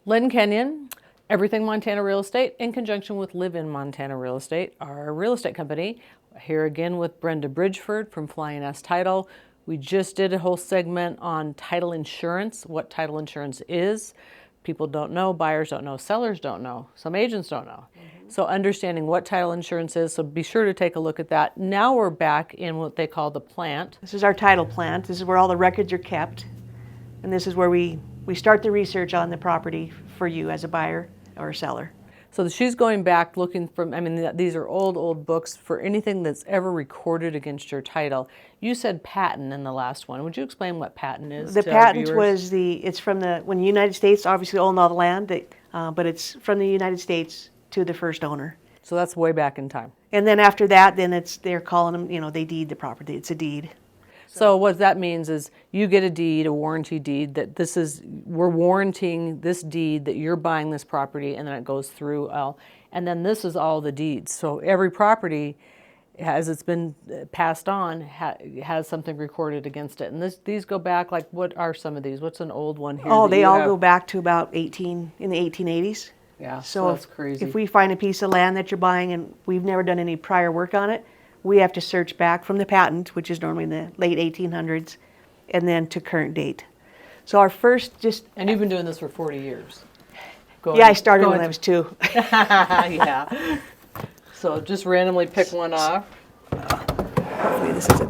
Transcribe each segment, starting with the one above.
Lynn Kenyon, Everything Montana Real Estate, in conjunction with Live in Montana Real Estate, our real estate company. Here again with Brenda Bridgeford from Flying S Title. We just did a whole segment on title insurance, what title insurance is. People don't know, buyers don't know, sellers don't know, some agents don't know. So understanding what title insurance is, so be sure to take a look at that. Now we're back in what they call the plant. This is our title plant. This is where all the records are kept. And this is where we start the research on the property for you as a buyer or a seller. So she's going back looking from, I mean, these are old books for anything that's ever recorded against your title. You said patent in the last one. Would you explain what patent is? The patent was it's from when the United States obviously owned all the land, but it's from the United States to the first owner. So that's way back in time. And then after that, then they're calling them, they deed the property. It's a deed. So what that means is you get a deed, a warranty deed, that we're warranting this deed that you're buying this property, and then it goes through and then this is all the deeds. So every property, as it's been passed on, has something recorded against it. And these go back, like, what are some of these? What's an old one here? Oh, they all go back to about in the 1880s. Yeah, so that's crazy. If we find a piece of land that you're buying and we've never done any prior work on it, we have to search back from the patent, which is normally in the late 1800s, and then to current date. So our first And you've been doing this for 40 years. I started when I was 2. Yeah. So just randomly pick one off. Hopefully this is it.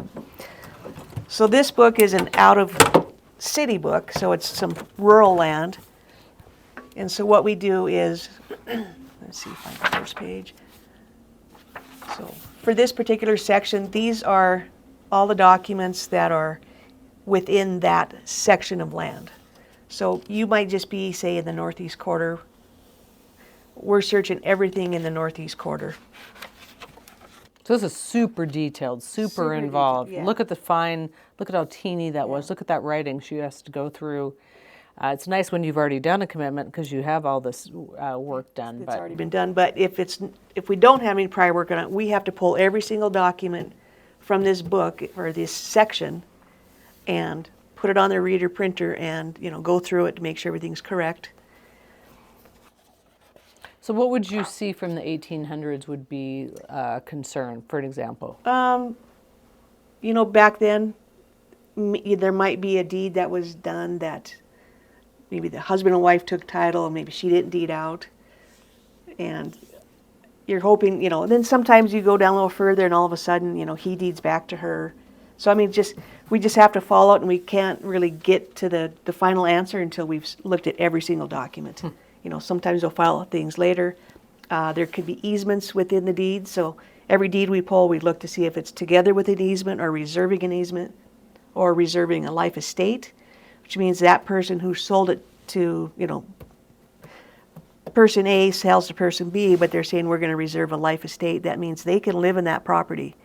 So this book is an out-of-city book, so it's some rural land. And so what we do is, let's see, find the first page. So for this particular section, these are all the documents that are within that section of land. So you might just be, say, in the northeast quarter. We're searching everything in the northeast quarter. So this is super detailed, super involved. Yeah. Look at how teeny that was. Look at that writing she has to go through. It's nice when you've already done a commitment because you have all this work done. It's already been done, but if we don't have any prior work on it, we have to pull every single document from this book or this section and put it on the reader printer and go through it to make sure everything's correct. So what would you see from the 1800s would be a concern, for an example? Back then, there might be a deed that was done that maybe the husband and wife took title and maybe she didn't deed out. And you're hoping, and then sometimes you go down a little further and all of a sudden, he deeds back to her. So, I mean, we just have to follow it, and we can't really get to the final answer until we've looked at every single document. Sometimes we'll file things later. There could be easements within the deed. So every deed we pull, we look to see if it's together with an easement or reserving an easement or reserving a life estate, which means that person who sold it to, person A sells to person B, but they're saying we're going to reserve a life estate. That means they can live in that property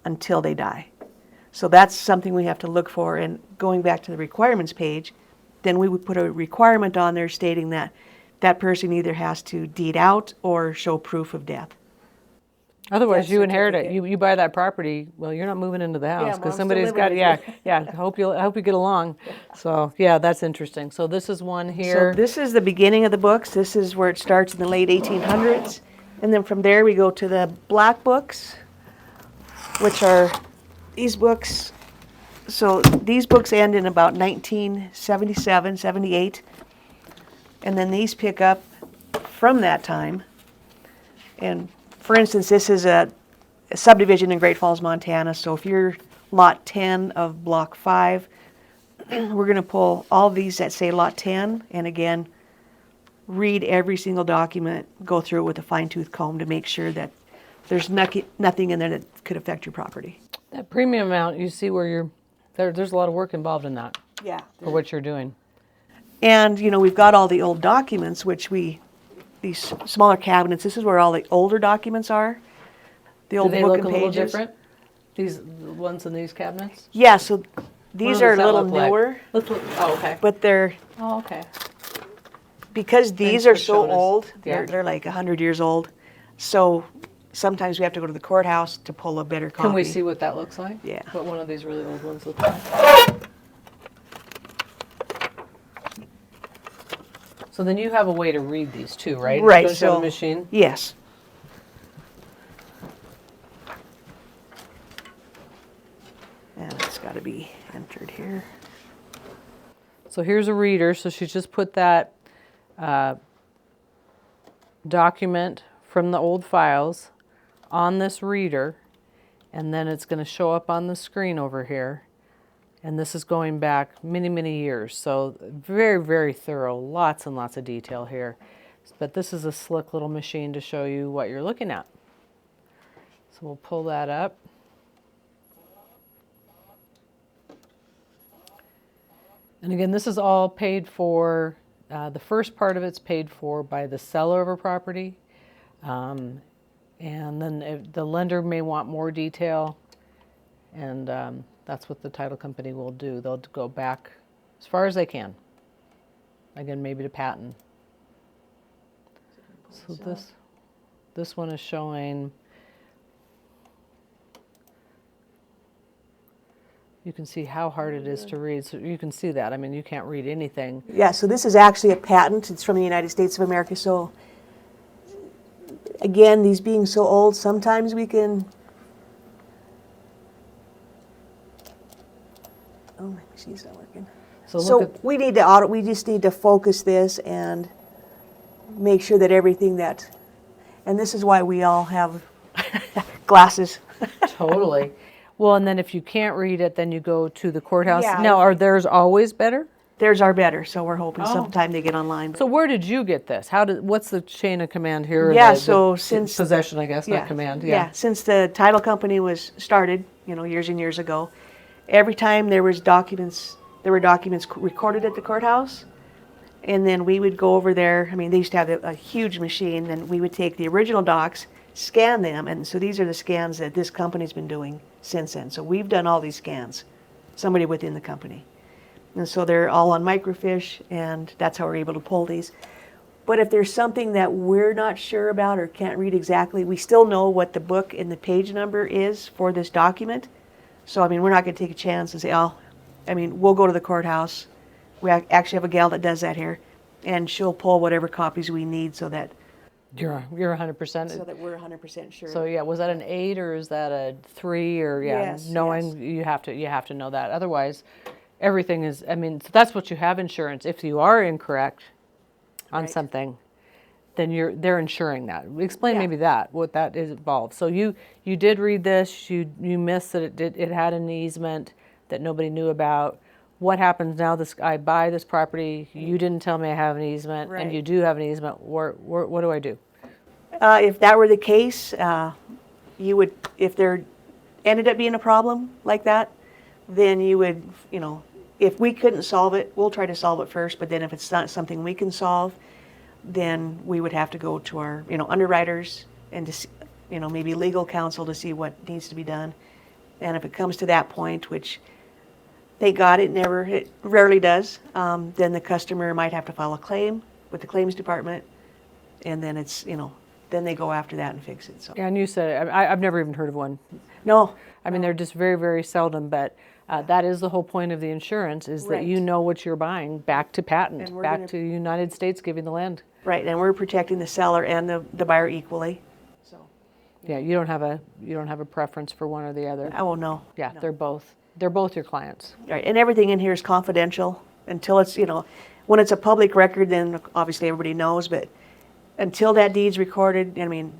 until they die. So that's something we have to look for. And going back to the requirements page, then we would put a requirement on there stating that that person either has to deed out or show proof of death. Otherwise, you inherit it. You buy that property. Well, you're not moving into the house because somebody's got. Yeah. I hope you get along. So yeah, that's interesting. So this is one here. So this is the beginning of the books. This is where it starts in the late 1800s, and then from there we go to the black books, which are these books. So these books end in about 1977, 78, and then these pick up from that time. And for instance, this is a subdivision in Great Falls, Montana. So if you're lot 10 of block 5, we're going to pull all of these that say lot 10, and again, read every single document, go through it with a fine-tooth comb to make sure that there's nothing in there that could affect your property. That premium amount, you see where there's a lot of work involved in that. Yeah. For what you're doing. And, we've got all the old documents, which these smaller cabinets, this is where all the older documents are. The old Do they book look and a little pages. different? These ones in these cabinets? Yeah, so these are a little look like? newer, Okay. but Oh, okay. because these Thanks are for so showing us. old, Yeah. they're like 100 years old. So sometimes we have to go to the courthouse to pull a better copy. Can we see what that looks like? Yeah. What one of these really old ones looks like? So then you have a way to read these too, right? Right. Don't you have So a machine? yes. And it's got to be entered here. So here's a reader. So she just put that document from the old files on this reader, and then it's going to show up on the screen over here. And this is going back many, many years. So very, very thorough. Lots and lots of detail here. But this is a slick little machine to show you what you're looking at. So we'll pull that up. And again, this is all paid for. The first part of it's paid for by the seller of a property. And then if the lender may want more detail, and that's what the title company will do. They'll go back as far as they can. Again, maybe to patent. So this one is showing. You can see how hard it is to read. So you can see that. I mean, you can't read anything. Yeah, so this is actually a patent. It's from the United States of America. So again, these being so old, sometimes we can... Oh, my machine's not working. So we need to we just need to focus this and make sure that everything that... And this is why we all have glasses. Totally. Well, and then if you can't read it, then you go to the courthouse. Yeah, Now, are theirs always better? Theirs are better, so we're hoping sometime they get online. So where did you get this? What's the chain of command here? Yeah, the since possession, I guess, not command. Yeah. Since the title company was started, years and years ago, every time there were documents recorded at the courthouse, and then we would go over there. I mean, they used to have a huge machine, and we would take the original docs, scan them, and so these are the scans that this company's been doing since then. So we've done all these scans, somebody within the company. And so they're all on microfiche, and that's how we're able to pull these. But if there's something that we're not sure about or can't read exactly, we still know what the book and the page number is for this document. So, I mean, we're not going to take a chance and say, we'll go to the courthouse. We actually have a gal that does that here, and she'll pull whatever copies we need so that You're 100%. so that we're 100% sure. So yeah, was that an 8 or is that a 3 or Yes, knowing you have to know that. Otherwise, everything is. I mean, so that's what you have insurance. If you are incorrect on something, then they're insuring that. Explain maybe what that is involved. So you did read this. You missed that it had an easement that nobody knew about. What happens now? I buy this property. You didn't tell me I have an easement, and you do have an easement. What do I do? If that were the case, you would, if there ended up being a problem like that, then you would, if we couldn't solve it, we'll try to solve it first. But then if it's not something we can solve, then we would have to go to our, underwriters and to see, maybe legal counsel to see what needs to be done. And if it comes to that point, which thank God it rarely does, then the customer might have to file a claim with the claims department, and then it's, then they go after that and fix it. So. Yeah, and you said I've never even heard of one. No. I mean, they're just very, very seldom, but that is the whole point of the insurance, is that you know what you're buying back to patent, back to the United States giving the land. Right, and we're protecting the seller and the buyer equally. So. Yeah, you don't have a preference for one or the other. Oh, no. Yeah, no. They're both your clients. Right, and everything in here is confidential until it's, when it's a public record, then obviously everybody knows, but until that deed's recorded, I mean,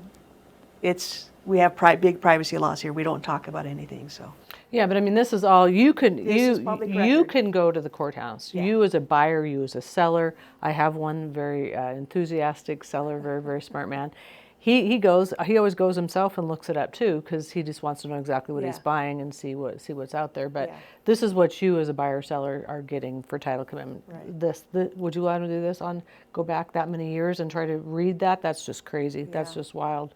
we have big privacy laws here. We don't talk about anything, so. Yeah, but I mean, this is all you can. This is public you record. can go to the courthouse. Yeah. You as a buyer, you as a seller. I have one very enthusiastic seller, very, very smart man. He always goes himself and looks it up too, because he just wants to know exactly what he's buying and see what's out there. But this is what you as a buyer seller are getting for title commitment. Right. Would you allow me to do this go back that many years and try to read that? That's just crazy. Yeah. That's just wild.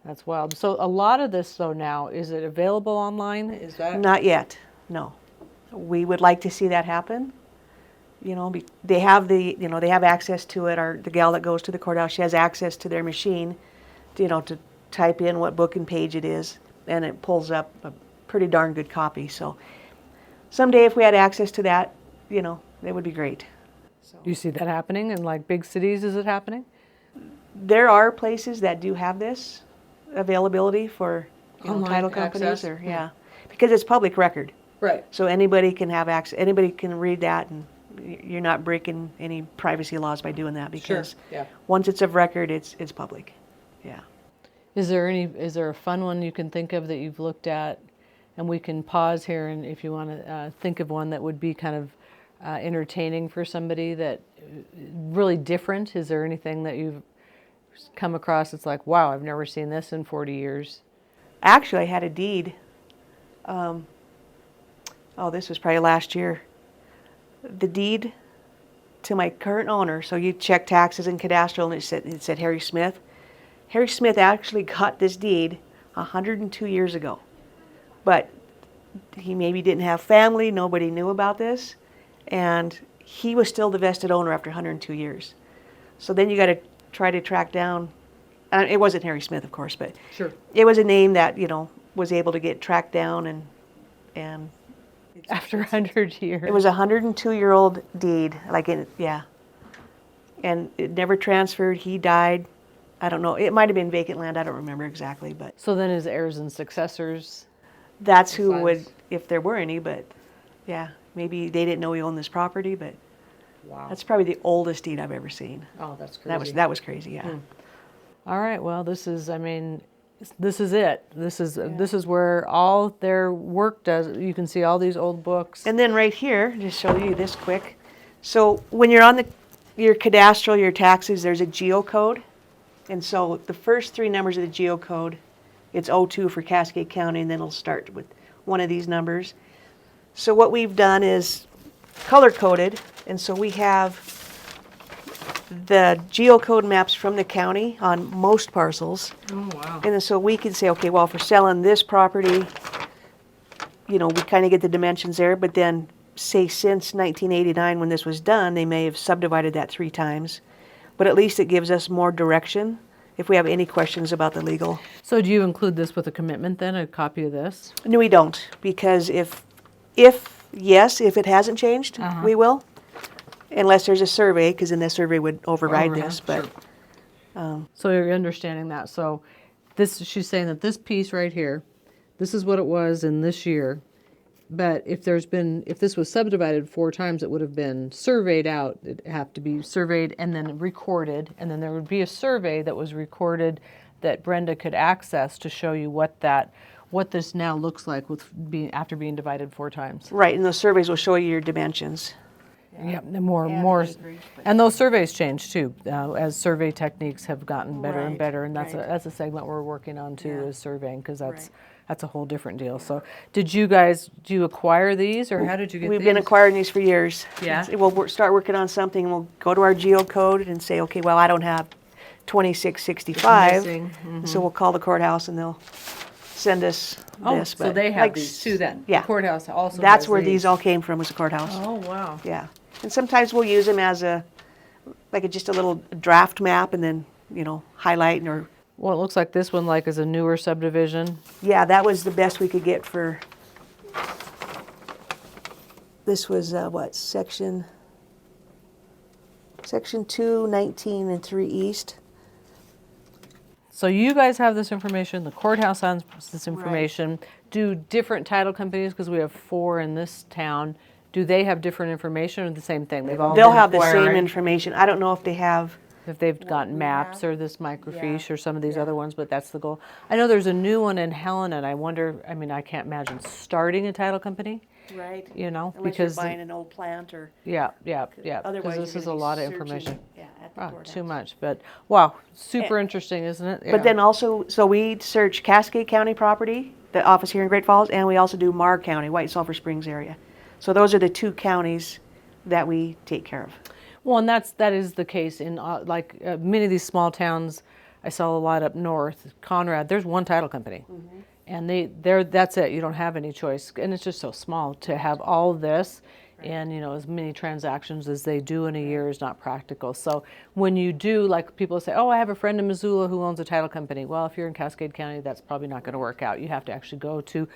That's wild. So a lot of this though now, is it available online? Is that not yet? No. We would like to see that happen. They have they have access to it. The gal that goes to the courthouse, she has access to their machine, to type in what book and page it is, and it pulls up a pretty darn good copy. So someday if we had access to that, it would be great. Do you see that happening in like big cities? Is it happening? There are places that do have this availability for Online title companies, access? or because it's public record. Right. So anybody can have access. Anybody can read that, and you're not breaking any privacy laws by doing that, because Yeah. once it's of record, it's public. Yeah. Is there a fun one you can think of that you've looked at? And we can pause here, and if you want to think of one that would be kind of entertaining for somebody, that really different. Is there anything that you've come across that's like, wow, I've never seen this in 40 years? Actually, I had a deed. This was probably last year. The deed to my current owner. So you check taxes and cadastral, and it said Harry Smith. Harry Smith actually got this deed 102 years ago, but he maybe didn't have family. Nobody knew about this, and he was still the vested owner after 102 years. So then you got to try to track down. And it wasn't Harry Smith, of course, but Sure. it was a name that was able to get tracked down, and After 100 years. it was a 102-year-old deed, and it never transferred. He died. I don't know. It might have been vacant land. I don't remember exactly, but So then his heirs and successors. that's who Besides- would, if there were any. But yeah, maybe they didn't know he owned this property. But Wow. that's probably the oldest deed I've ever seen. Oh, that's crazy. That was crazy. Yeah. All right. Well, this is it. This is where all their work does. You can see all these old books. And then right here, just show you this quick. So when you're on your cadastral, your taxes, there's a geocode. And so the first three numbers of the geocode, it's 02 for Cascade County, and then it'll start with one of these numbers. So what we've done is color-coded, and so we have the geocode maps from the county on most parcels. Oh, wow. And then so we can say, okay, well, if we're selling this property, we kind of get the dimensions there, but then say since 1989 when this was done, they may have subdivided that 3 times. But at least it gives us more direction if we have any questions about the legal. So do you include this with a commitment then, a copy of this? No, we don't, because if it hasn't changed, we will. Unless there's a survey, because then the survey would override this. But So you're understanding that. So she's saying that this piece right here, this is what it was in this year. But if this was subdivided 4 times, it would have been surveyed out. It'd have to be surveyed and then recorded. And then there would be a survey that was recorded that Brenda could access to show you what this now looks like after being divided 4 times. right, and those surveys will show you your dimensions. Yeah, more, and those surveys change too, as survey techniques have gotten better and Right, better, and right. that's a segment we're working on too, Yeah. is surveying, because Right. that's a whole different deal. So, do you acquire these, or how did you get We've these? been acquiring these for years. Yeah? We'll start working on something, and we'll go to our geocode and say, okay, well, I don't have 2665. Missing, So we'll call the courthouse, and they'll send us Oh, this. so but they have like these too then? Yeah. The courthouse also That's has where these all came from, was the courthouse. Oh, wow. Yeah. And sometimes we'll use them as just a little draft map, and then, highlight or, Well, it looks like this one is a newer subdivision. yeah, that was the best we could get for, this was, section 2, 19, and 3 East. So you guys have this information, the courthouse has this information. Do different title companies, because we have 4 in this town, do they have different information or the same thing? They'll have the same information. I don't know if they have, If they've gotten maps or this microfiche or some of these other ones, but that's the goal. I know there's a new one in Helena, and I wonder, I can't imagine starting a title company, right? because Unless you're buying an old plant or, yeah, because otherwise this you're is a gonna be lot of searching, information. at the Oh, courthouse. too much, but wow, super interesting, isn't it? But then also, so we search Cascade County property, the office here in Great Falls, and we also do Marr County, White Sulphur Springs area. So those are the 2 counties that we take care of. Well, and that is the case in many of these small towns. I saw a lot up north, Conrad. There's one title company, and that's it. You don't have any choice, and it's just so small to have all this, and as many transactions as they do in a year is not practical. So when you do, people say, oh, I have a friend in Missoula who owns a title company. Well, if you're in Cascade County, that's probably not going to work out. You have to actually go to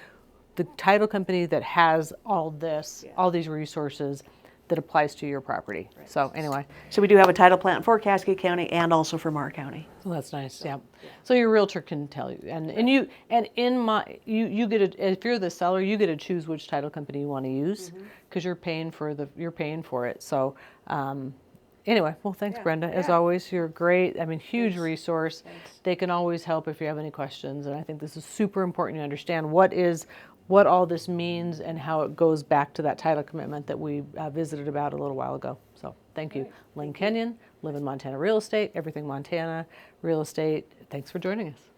the title company that has all this, all these resources, that applies to your property. So anyway, So we do have a title plant for Cascade County and also for Marr County. well, that's nice. Yeah. So your realtor can tell you, and you, and in my, you get to, if you're the seller, you get to choose which title company you want to use, because you're paying for it. So anyway, well, thanks, Brenda. As always, you're great. I mean, huge resource. They can always help if you have any questions, and I think this is super important to understand what all this means and how it goes back to that title commitment that we visited about a little while ago. So thank you. Lynn Kenyon, Live in Montana Real Estate, Everything Montana Real Estate. Thanks for joining us.